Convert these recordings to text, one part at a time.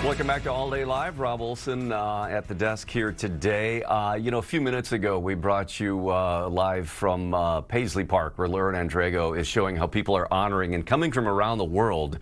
Welcome back to All Day Live. Rob Olson at the desk here today. A few minutes ago, we brought you live from Paisley Park, where Lauren Andrego is showing how people are honoring and coming from around the world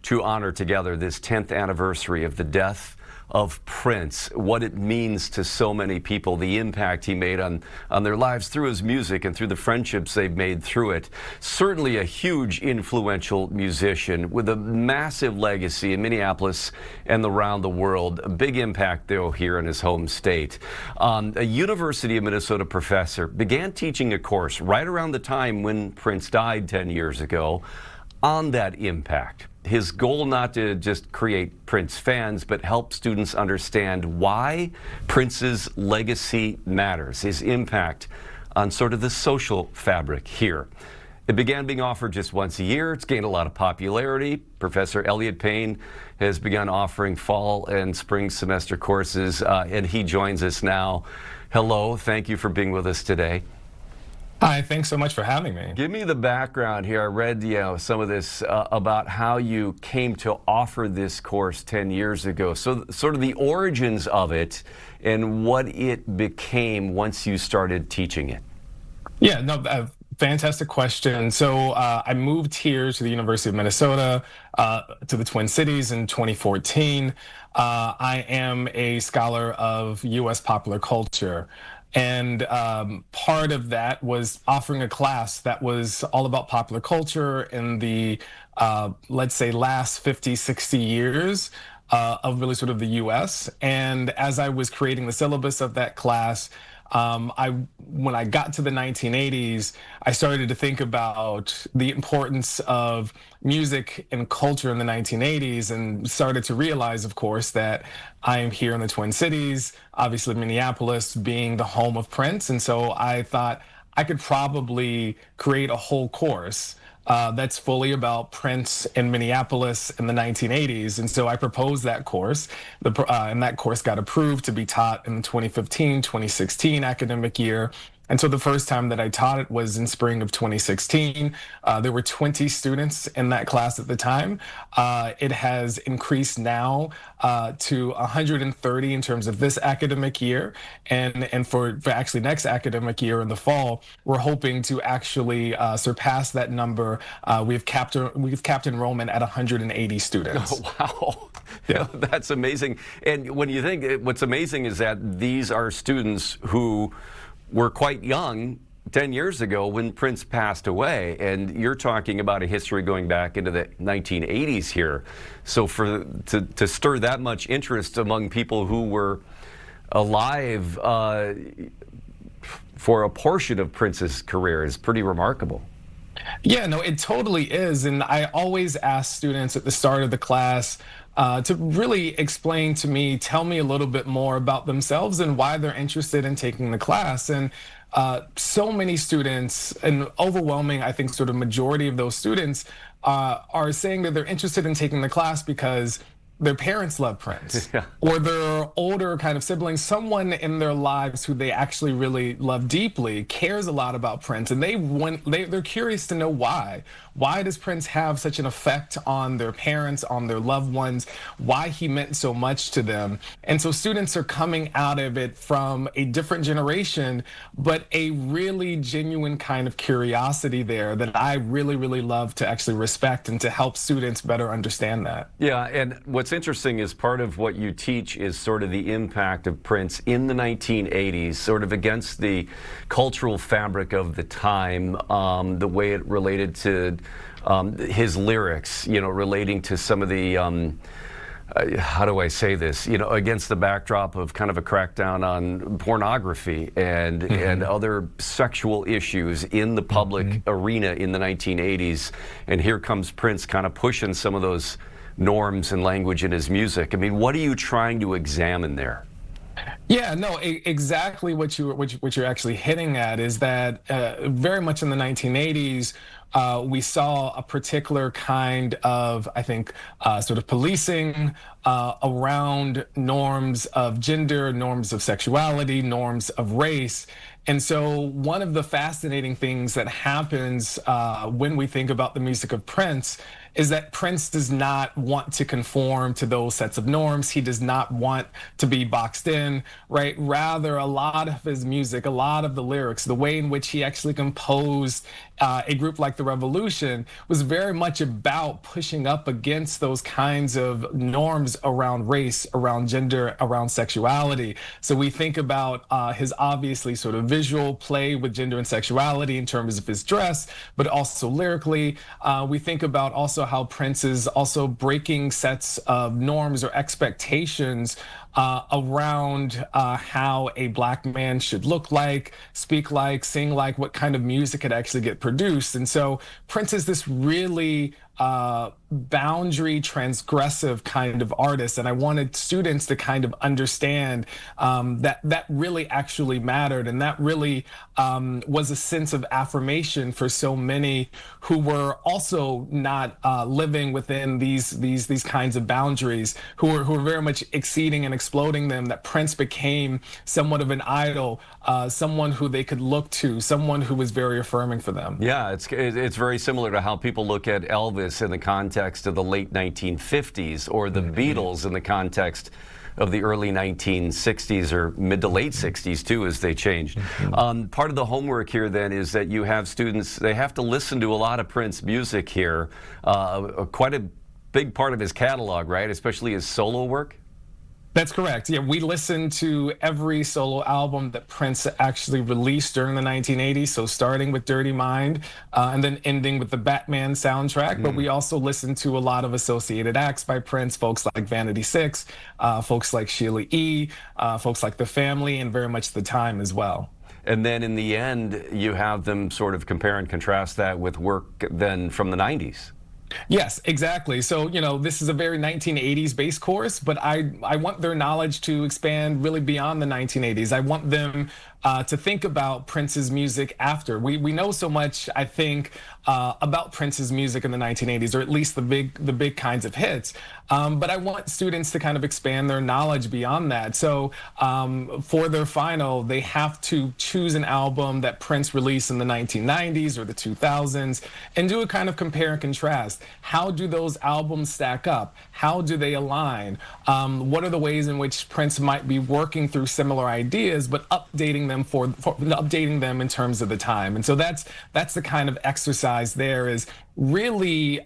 to honor together this 10th anniversary of the death of Prince, what it means to so many people, the impact he made on their lives through his music and through the friendships they've made through it. Certainly a huge influential musician with a massive legacy in Minneapolis and around the world. A big impact, though, here in his home state. A University of Minnesota professor began teaching a course right around the time when Prince died 10 years ago on that impact. His goal not to just create Prince fans, but help students understand why Prince's legacy matters, his impact on sort of the social fabric here. It began being offered just once a year. It's gained a lot of popularity. Professor Elliott Powell has begun offering fall and spring semester courses, and he joins us now. Hello, thank you for being with us today. Hi, thanks so much for having me. Give me the background here. I read, some of this about how you came to offer this course 10 years ago. So sort of the origins of it and what it became once you started teaching it. Yeah, no, fantastic question. So I moved here to the University of Minnesota, to the Twin Cities in 2014. I am a scholar of U.S. popular culture. And part of that was offering a class that was all about popular culture in the, let's say, last 50, 60 years of really sort of the US. And as I was creating the syllabus of that class, when I got to the 1980s, I started to think about the importance of music and culture in the 1980s and started to realize, of course, that I am here in the Twin Cities, obviously Minneapolis being the home of Prince. And so I thought I could probably create a whole course that's fully about Prince in Minneapolis in the 1980s. And so I proposed that course, and that course got approved to be taught in the 2015-2016 academic year. And so the first time that I taught it was in spring of 2016. There were 20 students in that class at the time. It has increased now to 130 in terms of this academic year. And for actually next academic year in the fall, we're hoping to actually surpass that number. We've capped enrollment at 180 students. Oh, wow. Yeah. That's amazing. And when you think, what's amazing is that these are students who were quite young 10 years ago when Prince passed away, and you're talking about a history going back into the 1980s here. So to stir that much interest among people who were alive for a portion of Prince's career is pretty remarkable. Yeah, no, it totally is. And I always ask students at the start of the class to really explain to me, tell me a little bit more about themselves and why they're interested in taking the class. And so many students, an overwhelming, I think, sort of majority of those students are saying that they're interested in taking the class because their parents love Prince, yeah, or their older kind of siblings, someone in their lives who they actually really love deeply cares a lot about Prince, and they're curious to know why. Why does Prince have such an effect on their parents, on their loved ones, why he meant so much to them? And so students are coming out of it from a different generation, but a really genuine kind of curiosity there that I really, really love to actually respect and to help students better understand that. Yeah, and what's interesting is part of what you teach is sort of the impact of Prince in the 1980s, sort of against the cultural fabric of the time, the way it related to his lyrics, relating to some of the, how do I say this, against the backdrop of kind of a crackdown on pornography and other sexual issues in the public arena in the 1980s. And here comes Prince kind of pushing some of those norms and language in his music. I mean, what are you trying to examine there? Yeah, no, exactly what you're actually hitting at is that very much in the 1980s, we saw a particular kind of, I think, sort of policing around norms of gender, norms of sexuality, norms of race. And so one of the fascinating things that happens when we think about the music of Prince is that Prince does not want to conform to those sets of norms. He does not want to be boxed in, right? Rather, a lot of his music, a lot of the lyrics, the way in which he actually composed a group like the Revolution was very much about pushing up against those kinds of norms around race, around gender, around sexuality. So we think about his obviously sort of visual play with gender and sexuality in terms of his dress, but also lyrically. We think about also how Prince is also breaking sets of norms or expectations around how a black man should look like, speak like, sing like, what kind of music could actually get produced. And so Prince is this really boundary transgressive kind of artist, and I wanted students to kind of understand that really actually mattered, and that really was a sense of affirmation for so many who were also not living within these kinds of boundaries, who were very much exceeding and exploding them. That Prince became somewhat of an idol, someone who they could look to, someone who was very affirming for them. Yeah, it's very similar to how people look at Elvis in the context of the late 1950s, or the Beatles in the context of the early 1960s, or mid to late 60s too, as they changed. Part of the homework here then is that you have students, they have to listen to a lot of Prince music here, quite a big part of his catalog, right? Especially his solo work. That's correct. Yeah, we listened to every solo album that Prince actually released during the 1980s. So starting with Dirty Mind and then ending with the Batman soundtrack. But we also listened to a lot of associated acts by Prince, folks like Vanity Six, folks like Sheila E., folks like The Family, and very much The Time as well. And then in the end, you have them sort of compare and contrast that with work then from the 90s. Yes, exactly. So, you know, this is a very 1980s based course, but I want their knowledge to expand really beyond the 1980s. I want them to think about Prince's music after. We know so much, I think, about Prince's music in the 1980s, or at least the big kinds of hits. But I want students to kind of expand their knowledge beyond that. So for their final, they have to choose an album that Prince released in the 1990s or the 2000s and do a kind of compare and contrast. How do those albums stack up? How do they align? What are the ways in which Prince might be working through similar ideas, but updating them for updating them in terms of the time? And so that's the kind of exercise there, is really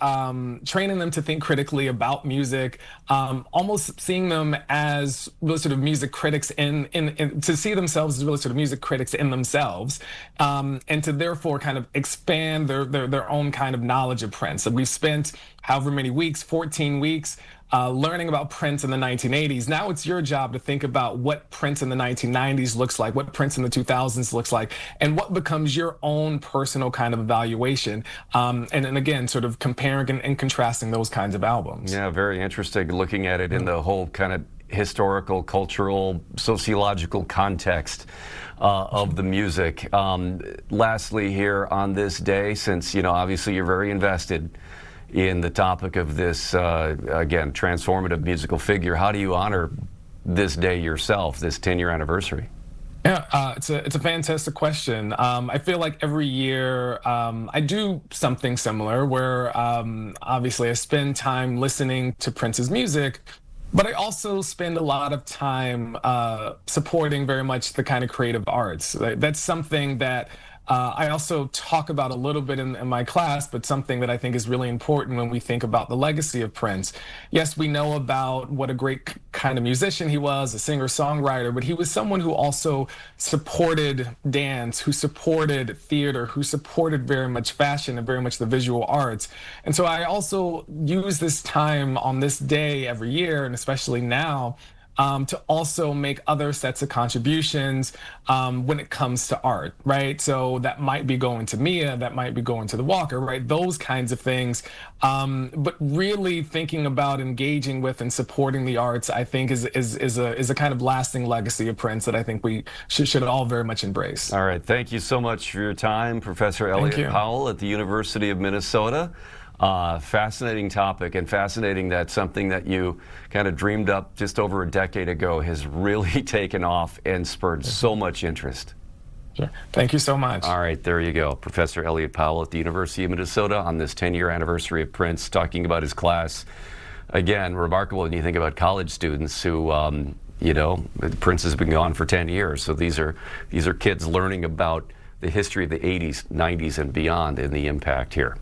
training them to think critically about music, almost seeing them as really sort of music critics to see themselves as really sort of music critics in themselves, and to therefore kind of expand their own kind of knowledge of Prince. And we've spent however many weeks, 14 weeks, learning about Prince in the 1980s. Now it's your job to think about what Prince in the 1990s looks like, what Prince in the 2000s looks like, and what becomes your own personal kind of evaluation. And again, sort of comparing and contrasting those kinds of albums. Yeah, very interesting looking at it in the whole kind of historical, cultural, sociological context of the music. Lastly, here on this day, since, you know, obviously you're very invested in the topic of this, again, transformative musical figure, how do you honor this day yourself, this 10-year anniversary? Yeah, it's a fantastic question. I feel like every year I do something similar where obviously I spend time listening to Prince's music, but I also spend a lot of time supporting very much the kind of creative arts. That's something that I also talk about a little bit in my class, but something that I think is really important when we think about the legacy of Prince. Yes, we know about what a great kind of musician he was, a singer-songwriter, but he was someone who also supported dance, who supported theater, who supported very much fashion and very much the visual arts. And so I also use this time on this day every year, and especially now, to also make other sets of contributions when it comes to art, right? So that might be going to Mia, that might be going to the Walker, right? Those kinds of things. But really thinking about engaging with and supporting the arts, I think is a kind of lasting legacy of Prince that I think we should all very much embrace. All right, thank you so much for your time, Professor Elliott Powell at the University of Minnesota. Fascinating topic, and fascinating that something that you kind of dreamed up just over a decade ago has really taken off and spurred so much interest. Sure. Thank you so much. All right, there you go. Professor Elliott Powell at the University of Minnesota on this 10-year anniversary of Prince, talking about his class. Again, remarkable when you think about college students who, you know, Prince has been gone for 10 years. So these are kids learning about the history of the 80s, 90s, and beyond and the impact here.